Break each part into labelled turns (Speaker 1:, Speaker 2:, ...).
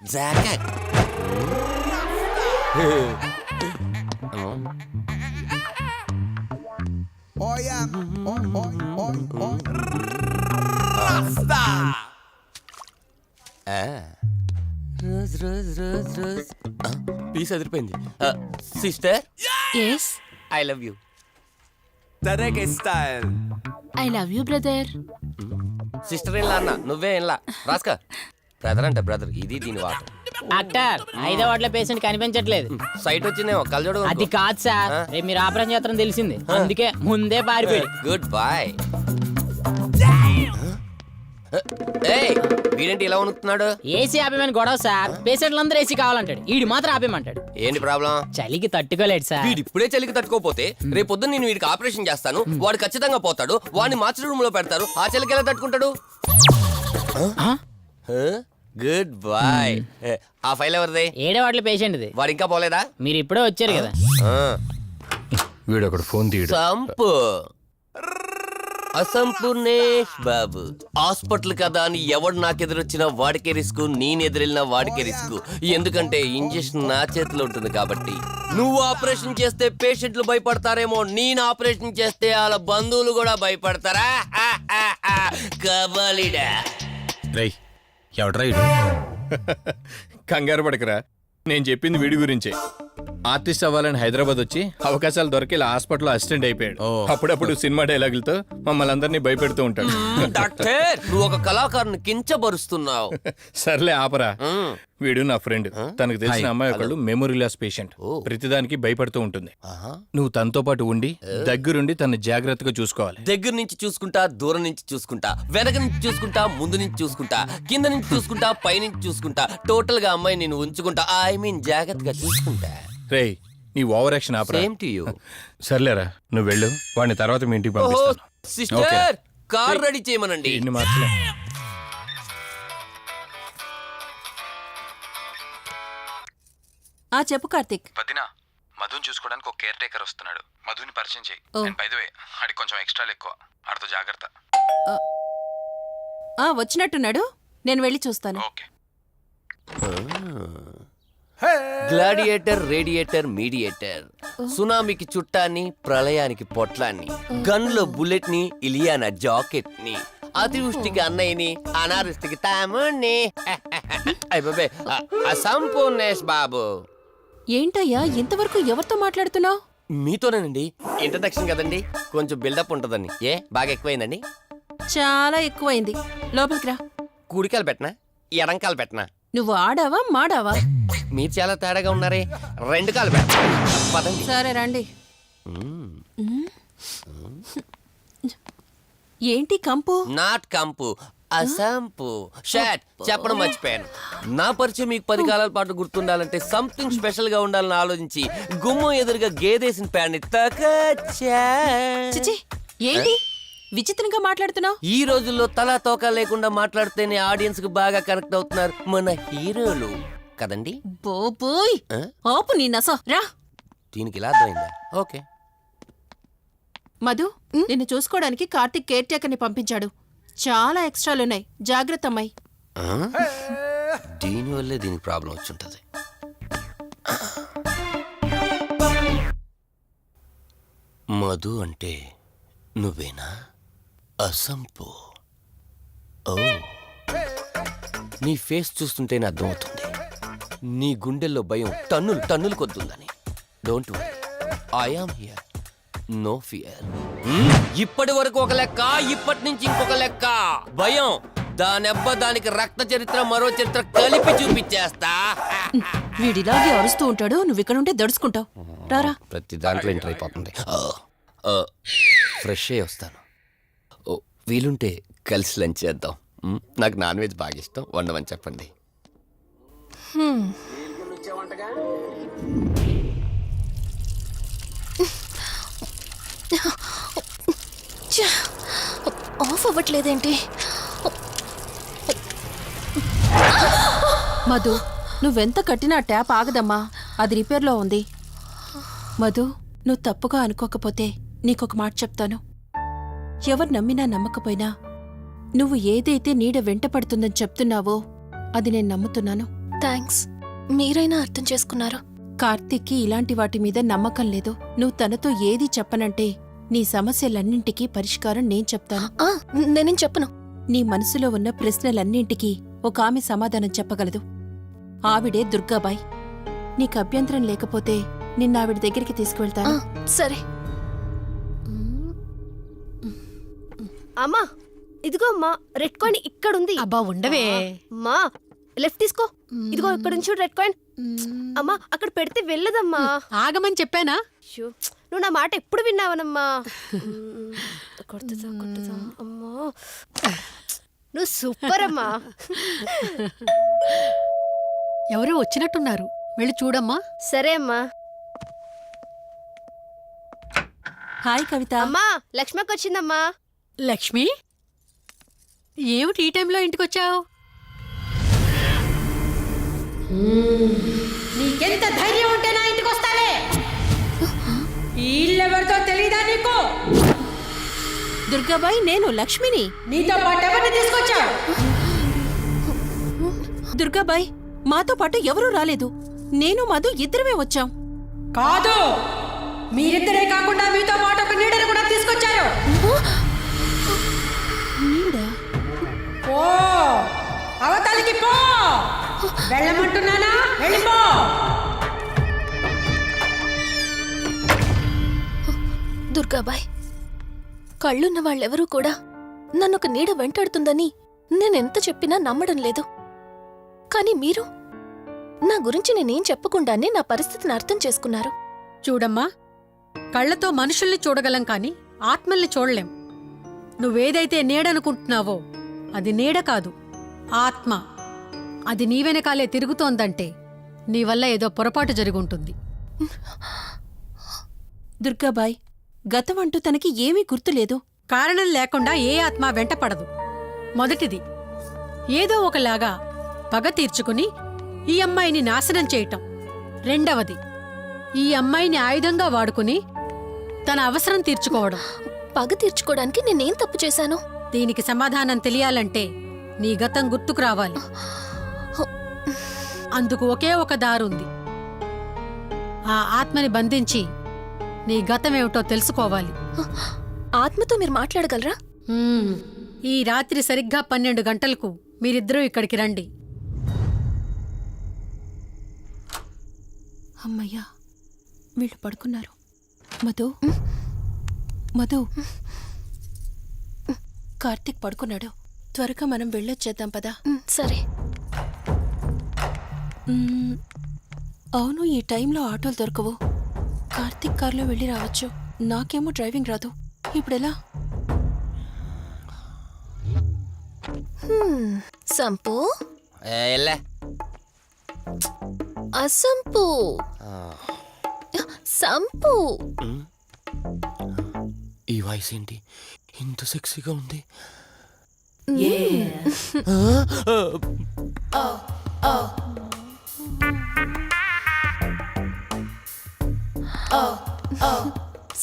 Speaker 1: Jacket. Rose rose rose rose. Piece అదిరిపోయింది. Sister,
Speaker 2: yes
Speaker 1: I love you. తరేకే style.
Speaker 2: I love you brother.
Speaker 1: Sister ఏం లా అన్న, నువ్వే ఏం లా. రాస్కా. బ్రదర్ అంటే బ్రదర్, ఇది దీని వాటర్.
Speaker 3: డాక్టర్ 5వ వార్డులో పేషెంట్ కనిపించట్లేదు.
Speaker 1: సైట్ వచ్చిందేమో, కళ్ళజోడు.
Speaker 3: అది కాదు సార్, రేపు మీరు ఆపరేషన్ చేస్తారని తెలిసింది, అందుకే ముందే పారిపోయి.
Speaker 1: Good boy. ఏయ్, వీడేంటి ఇలా వణుకుతున్నాడు?
Speaker 3: ఏసీ ఆపేమని గొడవ సార్. పేషెంట్లందరూ ఏసీ కావాలంటాడు, ఈడు మాత్రం ఆపేమంటాడు.
Speaker 1: ఏంటి ప్రాబ్లం?
Speaker 3: చలికి తట్టుకోలేడు సార్.
Speaker 1: వీడు ఇప్పుడే చలికి తట్టుకోపోతే రేపు పొద్దున్న నేను వీడికి ఆపరేషన్ చేస్తాను, వాడు ఖచ్చితంగా పోతాడు, వాడిని మార్చి రూమ్ లో పెడతారు. ఆ చలికి ఎలా తట్టుకుంటాడు? Good boy. ఆ ఫైల్ ఎవరిది?
Speaker 3: 7వ వార్డులో పేషెంట్ది.
Speaker 1: వాడు ఇంకా పోలేదా?
Speaker 3: మీరు ఇప్పుడే వచ్చారు కదా.
Speaker 4: వీడొకడు ఫోన్ తీయడు.
Speaker 1: సంపు అసంపూర్ణేష్ బాబు. హాస్పిటల్ కదా అని ఎవడు నాకెదురొచ్చినా వాడికే రిస్క్, నేను ఎదురెళ్ళినా వాడికే రిస్క్. ఎందుకంటే ఇంజెక్షన్ నా చేతిలో ఉంటుంది కాబట్టి. నువ్వు ఆపరేషన్ చేస్తే పేషెంట్లు భయపడతారేమో, నేను ఆపరేషన్ చేస్తే వాళ్ళ బంధువులు కూడా భయపడతారా? కబాలిడా.
Speaker 4: రేయ్, ఎవడ్రా ఇడు? కంగారు పడకరా, నేను చెప్పింది వీడి గురించే. ఆర్టిస్ట్ అవ్వాలని హైదరాబాద్ వచ్చి అవకాశాలు దొరికి ఇలా హాస్పిటల్లో అసిస్టెంట్ అయిపోయాడు. అప్పుడప్పుడు సినిమా డైలాగులతో మమ్మల్ని అందరినీ భయపెడుతూ ఉంటాడు.
Speaker 1: డాక్టర్, నువ్వు ఒక కళాకారుని కించబరుస్తున్నావు.
Speaker 4: సర్లే ఆపరా. వీడు నా ఫ్రెండ్. తనకు తెలిసిన అమ్మాయి ఒకళ్ళు మెమరీ లాస్ పేషెంట్. ప్రతిదానికి భయపడుతూ ఉంటుంది. నువ్వు తనతో పాటు ఉండి దగ్గరుండి తను జాగ్రత్తగా చూసుకోవాలి.
Speaker 1: దగ్గర నుంచి చూసుకుంటా, దూరం నుంచి చూసుకుంటా, వెనక నుంచి చూసుకుంటా, ముందు నుంచి చూసుకుంటా, కింద నుంచి చూసుకుంటా, పై నుంచి చూసుకుంటా, టోటల్ గా అమ్మాయి నేను ఉంచుకుంటా. ఐ మీన్ జాగ్రత్తగా చూసుకుంటా.
Speaker 4: రేయ్, నీ over action opera.
Speaker 1: Same to you.
Speaker 4: సర్లేరా, నువ్వు వెళ్ళు. వాడిని తర్వాత మీ ఇంటికి పంపిస్తాను.
Speaker 1: సిస్టర్, కార్ రెడీ చేయమనండి.
Speaker 4: ఇన్ని మార్చలే.
Speaker 2: చెప్పు కార్తిక్.
Speaker 5: వదినా, మధుని చూసుకోవడానికి ఒక కేర్ టేకర్ వస్తున్నాడు. మధుని పరిచయం చేయి. అండ్ బై ది వే, ఆడికి కొంచెం ఎక్స్ట్రాలు ఎక్కువ, ఆడితో జాగ్రత్త.
Speaker 2: వచ్చినట్టున్నాడు, నేను వెళ్ళి చూస్తాను.
Speaker 5: ఓకే.
Speaker 1: Gladiator, radiator, mediator. సునామీకి చుట్టాన్ని, ప్రళయానికి పొట్లాన్ని, గన్లో బుల్లెట్ ని, ఇలియానా జాకెట్ ని, అతివృష్టికి అన్నయ్యని, అనావృష్టికి తమ్ముణ్ణి. అయిపోయి అసంపూర్ణేష్ బాబు.
Speaker 2: ఏంటయ్యా ఇంతవరకు ఎవరితో మాట్లాడుతున్నావు?
Speaker 1: మీతోనేనండి. ఇంట్రడక్షన్ కదండి, కొంచెం బిల్డప్ ఉంటుందని. ఏ బాగా ఎక్కువైందండి?
Speaker 2: చాలా ఎక్కువైంది. లోపలికి రా.
Speaker 1: కుడికాలు పెట్టనా, ఎడంకాలు పెట్టనా?
Speaker 2: నువ్వు ఆడావా మాడావా?
Speaker 1: మీరు చాలా తేడాగా ఉన్నారే. 2 కాలు పెట్టనా? పదండి.
Speaker 2: సరే రండి. ఏంటి కంపు?
Speaker 1: నాట్ కంపు, అసంపు. షాట్ చెప్పడం మర్చిపోయాను. నా పరిచయం మీకు 10 కాలాల పాటు గుర్తుండాలంటే సంథింగ్ స్పెషల్ గా ఉండాలని ఆలోచించి గుమ్మం ఎదురుగా గేదేసిన ప్యాడ్ని తకచ్చా.
Speaker 2: చిచి, ఏంటి విచిత్రంగా మాట్లాడుతున్నావు?
Speaker 1: ఈ రోజుల్లో తలా తోక లేకుండా మాట్లాడితేనే ఆడియన్స్ కు బాగా కనెక్ట్ అవుతున్నారు మన హీరోలు కదండి.
Speaker 2: బోబోయ్, ఆపు నీ నస. రా.
Speaker 1: దీనికి ఇలా అర్థమైందా? ఓకే.
Speaker 2: మధు, నిన్ను చూసుకోవడానికి కార్తిక్ కేర్ టేకర్ని పంపించాడు. చాలా ఎక్స్ట్రాలున్నాయి, జాగ్రత్త అమ్మాయి.
Speaker 1: దీనివల్లే దీనికి ప్రాబ్లం వచ్చుంటది. మధు అంటే నువ్వేనా? అసంపు. ఓ, నీ ఫేస్ చూస్తుంటేనే అర్థమవుతుంది నీ గుండెల్లో భయం టన్నులు టన్నులు కొద్దుందని. Don't worry, I am here, no fear. ఇప్పటి వరకు ఒక లెక్క, ఇప్పటి నుంచి ఇంకొక లెక్క. భయం దానెబ్బ, దానికి రక్త చరిత్ర, మరో చరిత్ర కలిపి చూపించేస్తా.
Speaker 2: వీడిలాగే అరుస్తూ ఉంటాడు, నువ్వు ఇక్కడ ఉంటే దడుచుకుంటావు. రారా.
Speaker 1: ప్రతి దాంట్లో ఎంటర్ అయిపోతుంది. ఫ్రెష్ అయ్యి వస్తాను. వీలుంటే కలిసి లంచ్ చేద్దాం. నాకు నాన్ వెజ్ బాగా ఇష్టం, వండమని చెప్పండి.
Speaker 2: ఆఫ్ అవ్వట్లేదేంటి? మధు, నువ్వెంత కట్టినా ట్యాప్ ఆగదమ్మా, అది రిపేర్లో ఉంది. మధు, నువ్వు తప్పుగా అనుకోకపోతే నీకొక మాట చెప్తాను. ఎవరు నమ్మినా నమ్మకపోయినా నువ్వు ఏదైతే నీడ వెంట పడుతుందని చెప్తున్నావో అది నేను నమ్ముతున్నాను.
Speaker 6: థ్యాంక్స్, మీరైనా అర్థం చేసుకున్నారు.
Speaker 2: కార్తీక్కి ఇలాంటి వాటి మీద నమ్మకం లేదు. నువ్వు తనతో ఏది చెప్పనంటే నీ సమస్యలన్నింటికీ పరిష్కారం నేను చెప్తాను.
Speaker 6: నేనేం చెప్పను.
Speaker 2: నీ మనసులో ఉన్న ప్రశ్నలన్నింటికీ ఒక ఆమె సమాధానం చెప్పగలదు. ఆవిడే దుర్గాబాయ్. నీకు అభ్యంతరం లేకపోతే నిన్నావిడ దగ్గరికి తీసుకువెళ్తాను.
Speaker 6: సరే.
Speaker 7: అమ్మా ఇదిగో అమ్మా, రెడ్ కాయిన్ ఇక్కడుంది.
Speaker 8: అబ్బా ఉండవే.
Speaker 7: అమ్మా లెఫ్ట్ తీసుకో. ఇదిగో ఇక్కడ నుంచి రెడ్ కాయిన్. అమ్మా అక్కడ పెడితే వెళ్ళదమ్మా.
Speaker 8: ఆగమని చెప్పానా?
Speaker 7: అయ్యో, నువ్వు నా మాట ఎప్పుడు విన్నావనమ్మా. కొడుతుందా కొడుతుందా అమ్మా, నువ్వు సూపర్ అమ్మా.
Speaker 8: ఎవరో వచ్చినట్టున్నారు, వెళ్ళి చూడమ్మా.
Speaker 7: సరే అమ్మా.
Speaker 2: హాయ్ కవిత.
Speaker 7: అమ్మా లక్ష్మకి వచ్చిందమ్మా.
Speaker 8: లక్ష్మి, ఏమిటి ఈ టైంలో ఇంటికొచ్చావు? నీకెంత ధైర్యం ఉంటే నా ఇంటికి వస్తావే? ఇల్లెవరితో తెలీదా నీకు?
Speaker 2: దుర్గాబాయ్, నేను లక్ష్మిని.
Speaker 8: నీతో పాటు ఎవరిని తీసుకొచ్చావు?
Speaker 2: దుర్గాబాయ్, మాతో పాటు ఎవరూ రాలేదు. నేను మధు ఇద్దరమే వచ్చాం.
Speaker 8: కాదు, మీరిద్దరే కాకుండా మీతో పాటు ఒక నీడను కూడా తీసుకొచ్చారు.
Speaker 2: నీడా?
Speaker 8: ఓ అవతలికి పో. వెళ్ళమంటున్నానా? వెళ్ళిపో.
Speaker 6: దుర్గాబాయ్, కళ్ళున్న వాళ్ళెవరూ కూడా నన్నొక నీడ వెంటాడుతుందని నేనెంత చెప్పినా నమ్మడం లేదు. కానీ మీరు నా గురించి నేనేం చెప్పకుండానే నా పరిస్థితిని అర్థం చేసుకున్నారు.
Speaker 8: చూడమ్మా, కళ్ళతో మనుషుల్ని చూడగలం కాని ఆత్మల్ని చూడలేం. నువ్వేదైతే నీడనుకుంటున్నావో అది నీడ కాదు, ఆత్మ. అది నీ వెనకాలే తిరుగుతోందంటే నీ వల్ల ఏదో పొరపాటు జరుగుంటుంది.
Speaker 2: దుర్గాబాయ్, గతం అంటూ తనకి ఏమీ గుర్తులేదు.
Speaker 8: కారణం లేకుండా ఏ ఆత్మ వెంటపడదు. మొదటిది, ఏదో ఒకలాగా పగ తీర్చుకుని ఈ అమ్మాయిని నాశనం చేయటం. రెండవది, ఈ అమ్మాయిని ఆయుధంగా వాడుకుని తన అవసరం తీర్చుకోవడం.
Speaker 6: పగ తీర్చుకోవడానికి నేనేం తప్పు చేశాను?
Speaker 8: దీనికి సమాధానం తెలియాలంటే నీ గతం గుర్తుకు రావాలి. అందుకు ఒకే ఒక దారుంది. ఆ ఆత్మని బంధించి నీ గతమేమిటో తెలుసుకోవాలి.
Speaker 6: ఆత్మతో మీరు మాట్లాడగలరా?
Speaker 8: ఈ రాత్రి సరిగ్గా 12 గంటలకు మీరిద్దరూ ఇక్కడికి రండి.
Speaker 2: అమ్మయ్యా, వీళ్ళు పడుకున్నారు. మధు, మధు, కార్తీక్ పడుకున్నాడు. త్వరగా మనం వెళ్ళొచ్చేద్దాం పదా.
Speaker 6: సరే.
Speaker 2: అవును, ఈ టైంలో ఆటోలు దొరకవు. కార్తీక్ కార్లో వెళ్ళి రావచ్చు. నాకేమో డ్రైవింగ్ రాదు. ఇప్పుడెలా?
Speaker 6: సంపు,
Speaker 1: ఎల్లే.
Speaker 6: అసంపు, సంపు.
Speaker 1: ఈ వాయిస్ ఏంటి ఇంత సెక్సీగా ఉంది?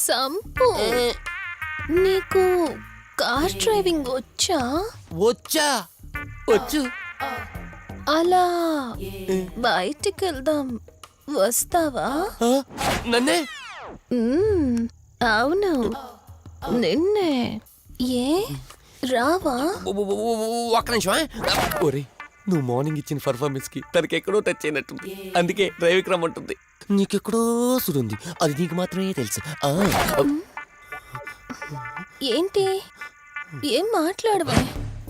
Speaker 6: సంపు, నీకు కార్ డ్రైవింగ్ వచ్చా?
Speaker 1: వచ్చా? వచ్చు.
Speaker 6: అలా బయటికి వెళ్దాం, వస్తావా?
Speaker 1: నన్నే?
Speaker 6: అవును, నిన్నే. ఏ రావా?
Speaker 1: ఒక్క నిమిషం. ఒరే, నువ్వు మార్నింగ్ ఇచ్చిన పర్ఫార్మెన్స్ కి తనకి ఎక్కడో టచ్ అయినట్టుంది. అందుకే డ్రైవింగ్ రమ్మంటుంది. నీకెక్కడో సుడుంది, అది నీకు మాత్రమే తెలుసు.
Speaker 6: ఏంటి? ఏం మాట్లాడవా?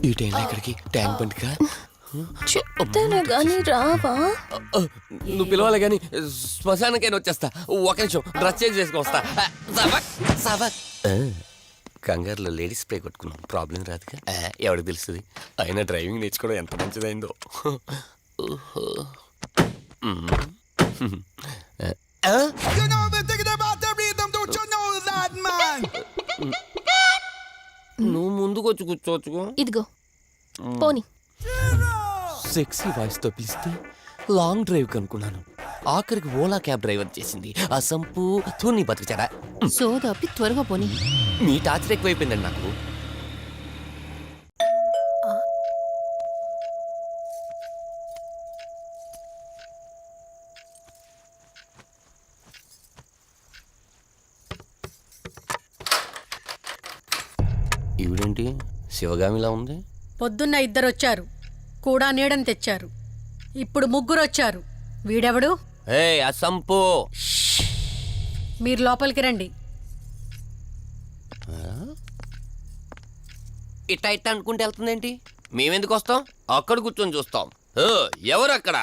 Speaker 1: ఈ టైంలో ఇక్కడికి ట్యాంక్ బండ్కా?
Speaker 6: చెప్తాను గాని రావా?
Speaker 1: నువ్వు పిలవాలి గాని శ్మశానకైనా వచ్చేస్తా. ఒక నిమిషం డ్రెస్ చేంజ్ చేసుకుని వస్తా. కంగారులో లేడీస్ స్ప్రే కొట్టుకున్నాం, ప్రాబ్లం రాదుగా. ఎవరికి తెలుస్తుంది? అయినా డ్రైవింగ్ నేర్చుకోవడం ఎంత మంచిదైందో. నువ్వు ముందుకు వచ్చి కూర్చోవచ్చుకో.
Speaker 6: ఇదిగో పోనీ.
Speaker 1: సెక్సీ వాయిస్ తో పిలిస్తే లాంగ్ డ్రైవ్ కనుక్కున్నాను. ఆఖరికి ఓలా క్యాబ్ డ్రైవర్ చేసింది ఆ సంపు. తూని బతికిచారా?
Speaker 2: సోదాపి త్వరగా పోనీ.
Speaker 1: మీ టార్చర్ ఎక్కువైపోయిందండి నాకు. ఈవిడేంటి శివగామిలా ఉంది?
Speaker 8: పొద్దున్న ఇద్దరొచ్చారు, కూడా నీడని తెచ్చారు. ఇప్పుడు ముగ్గురొచ్చారు. వీడెవడు?
Speaker 1: ఏ అసంపు!
Speaker 8: మీరు లోపలికి రండి.
Speaker 1: ఇట్ట ఇట్ట అనుకుంటే వెళ్తుందేంటి? మేమెందుకు వస్తాం? అక్కడ కూర్చొని చూస్తాం. ఎవరు అక్కడ?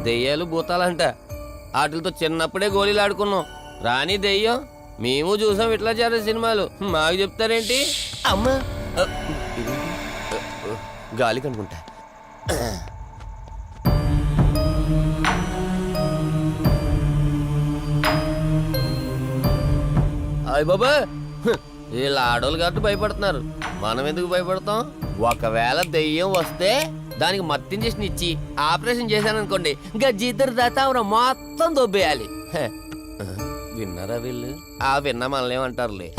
Speaker 1: దెయ్యాలు భూతాలంట. వాటితో చిన్నప్పుడే గోళీలు ఆడుకున్నాం. రాని దెయ్యం మేము చూసాం ఇట్లా చేరే సినిమాలు. మాకు చెప్తారేంటి? అమ్మా గాలి కనుకుంటా. అయ్య బాబా, వీళ్ళు ఆడోళ్ళు కాబట్టి భయపడుతున్నారు. మనం ఎందుకు భయపడతాం? ఒకవేళ దెయ్యం వస్తే దానికి మత్తు ఇంజెక్షన్ ఇచ్చి ఆపరేషన్ చేశాననుకోండి, ఇంకా జిద్దరు దాతావరం మొత్తం దొబ్బేయాలి. విన్నారా వీళ్ళు? విన్నా మనల్ని ఏమంటారులే.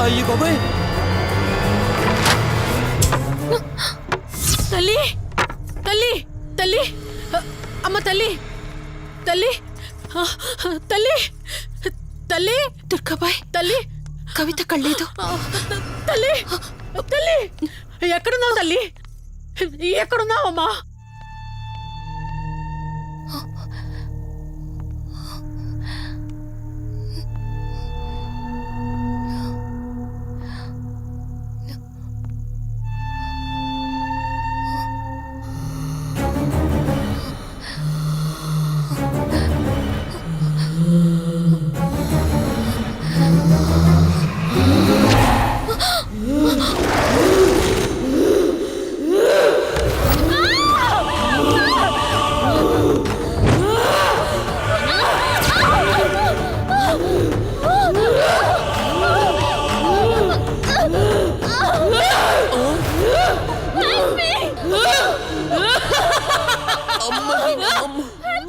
Speaker 1: అయ్యి బాబాయ్,
Speaker 8: తల్లి తల్లి తల్లి అమ్మ తల్లి తల్లి తల్లి తల్లి
Speaker 2: దుర్గాబాయ్,
Speaker 8: తల్లి
Speaker 2: కవిత కళ్ళేదు.
Speaker 8: తల్లి తల్లి ఎక్కడున్నావు తల్లి? ఎక్కడున్నావమ్మా?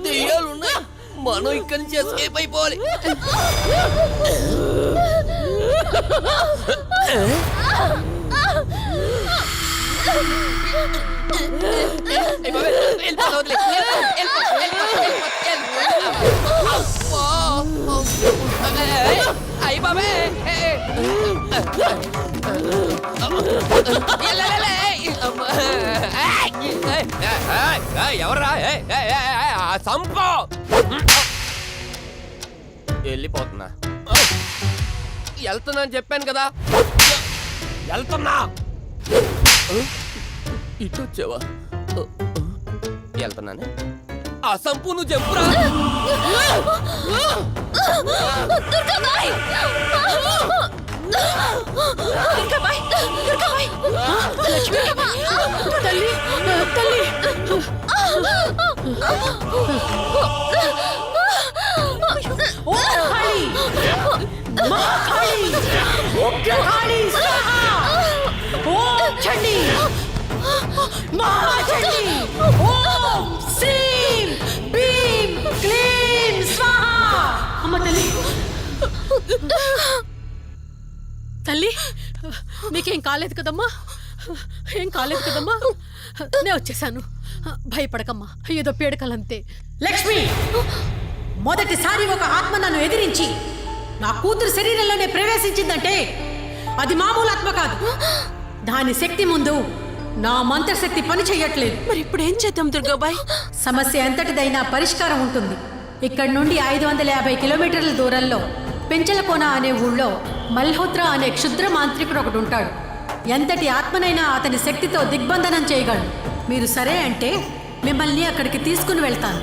Speaker 1: దెయ్యాలున్నాయి, మనం ఇక్కడి నుంచి ఎస్కేప్ అయిపోవాలి. అయ్యి బాబే, ఎవర్రా? సంపో! వెళ్ళిపోతున్నా. వెళ్తున్నా అని చెప్పాను కదా, వెళ్తున్నా. ఇటు వచ్చావా? వెళ్తున్నాను. ఆ సంపు నువ్వు చెప్పురా.
Speaker 8: తల్లి తల్లి తల్లి నీకేం కాలేదు కదమ్మా? ఏం కాలేదు కదమ్మా? నేను వచ్చేసాను, భయపడకమ్మా. ఏదో పీడకలంతే. లక్ష్మి, మొదటిసారి ఒక ఆత్మ నన్ను ఎదిరించి నా కూతురు శరీరంలోనే ప్రవేశించిందంటే అది మామూలు ఆత్మ కాదు. దాని శక్తి ముందు నా మంత్రశక్తి పని చెయ్యట్లేదు.
Speaker 2: మరి ఇప్పుడు ఏం చేద్దాం దుర్గాబాయ్?
Speaker 8: సమస్య ఎంతటిదైనా పరిష్కారం ఉంటుంది. ఇక్కడి నుండి 550 కిలోమీటర్ల దూరంలో పెంచలకోన అనే ఊళ్ళో మల్హోత్రా అనే క్షుద్ర మాంత్రికుడు ఒకడు ఉంటాడు. ఎంతటి ఆత్మనైనా అతని శక్తితో దిగ్బంధనం చేయగలడు. మీరు సరే అంటే మిమ్మల్ని అక్కడికి తీసుకుని వెళ్తాను.